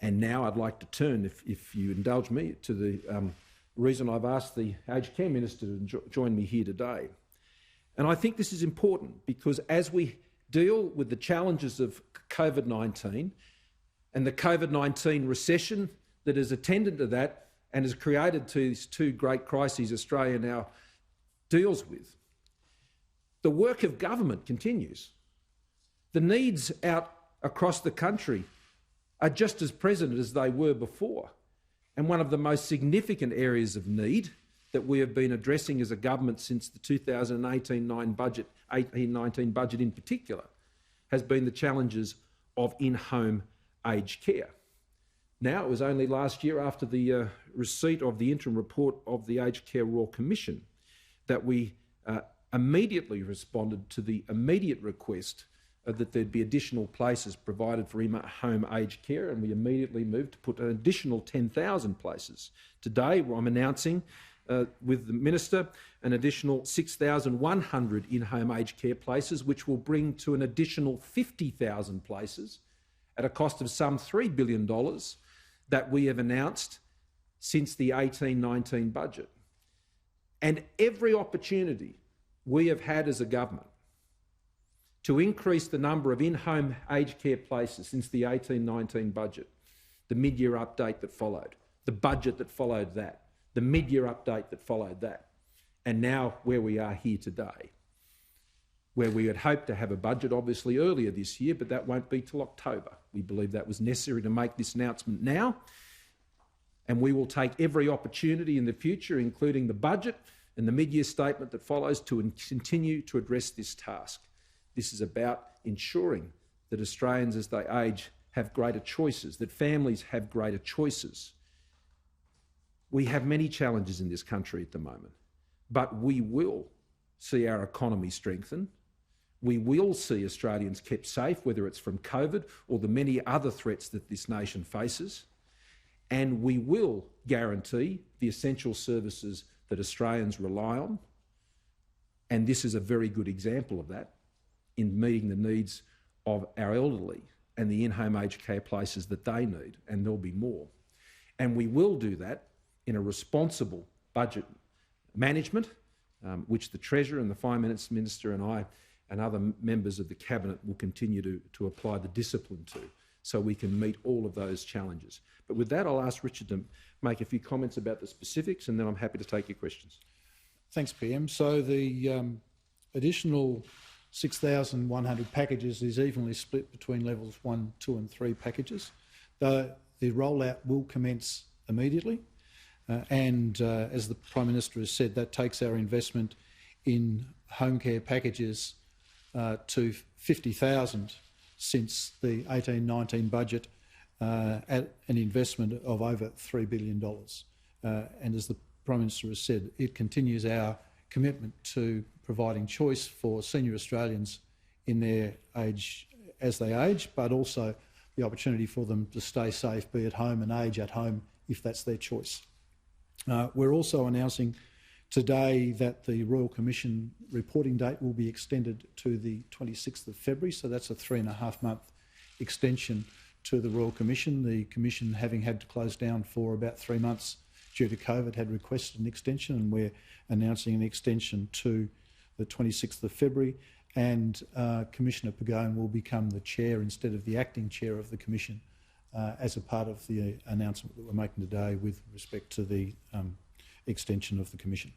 And now I'd like to turn, if you indulge me, to the reason I've asked the Aged Care Minister to join me here today. And I think this is important because as we deal with the challenges of COVID-19 and the COVID-19 recession that has attended to that and has created these two great crises Australia now deals with, the work of government continues. The needs out across the country are just as present as they were before. And one of the most significant areas of need that we have been addressing as a government since the 2018-19 budget in particular has been the challenges of in-home aged care. Now, it was only last year after the receipt of the interim report of the Aged Care Royal Commission that we immediately responded to the immediate request that there'd be additional places provided for in-home aged care, and we immediately moved to put an additional 10,000 places. Today, I'm announcing with the Minister an additional 6,100 in-home aged care places, which will bring to an additional 50,000 places at a cost of some $3 billion that we have announced since the 18-19 budget. And every opportunity we have had as a government to increase the number of in-home aged care places since the 18-19 budget, the mid-year update that followed, the budget that followed that, the mid-year update that followed that, and now where we are here today, where we had hoped to have a budget obviously earlier this year, but that won't be till October. We believe that was necessary to make this announcement now, and we will take every opportunity in the future, including the budget and the mid-year statement that follows, to continue to address this task. This is about ensuring that Australians as they age have greater choices, that families have greater choices. We have many challenges in this country at the moment, but we will see our economy strengthen. We will see Australians kept safe, whether it's from COVID or the many other threats that this nation faces. And we will guarantee the essential services that Australians rely on. And this is a very good example of that in meeting the needs of our elderly and the in-home aged care places that they need, and there'll be more. And we will do that in a responsible budget management, which the Treasurer and the Finance Minister and I and other members of the Cabinet will continue to apply the discipline to, so we can meet all of those challenges. But with that, I'll ask Richard to make a few comments about the specifics, and then I'm happy to take your questions. Thanks, PM. So the additional 6,100 packages is evenly split between levels 1, 2 and 3 packages. The rollout will commence immediately, and as the Prime Minister has said, that takes our investment in home care packages to 50,000 since the 18-19 budget, at an investment of over $3 billion. And as the Prime Minister has said, it continues our commitment to providing choice for senior Australians in their age as they age, but also the opportunity for them to stay safe, be at home and age at home if that's their choice. We're also announcing today that the Royal Commission reporting date will be extended to the 26th of February, so that's a 3.5-month extension to the Royal Commission. The Commission, having had to close down for about 3 months due to COVID, had requested an extension, and we're announcing an extension to the 26th of February, and Commissioner Pagone will become the chair instead of the acting chair of the Commission as a part of the announcement that we're making today with respect to the extension of the Commission.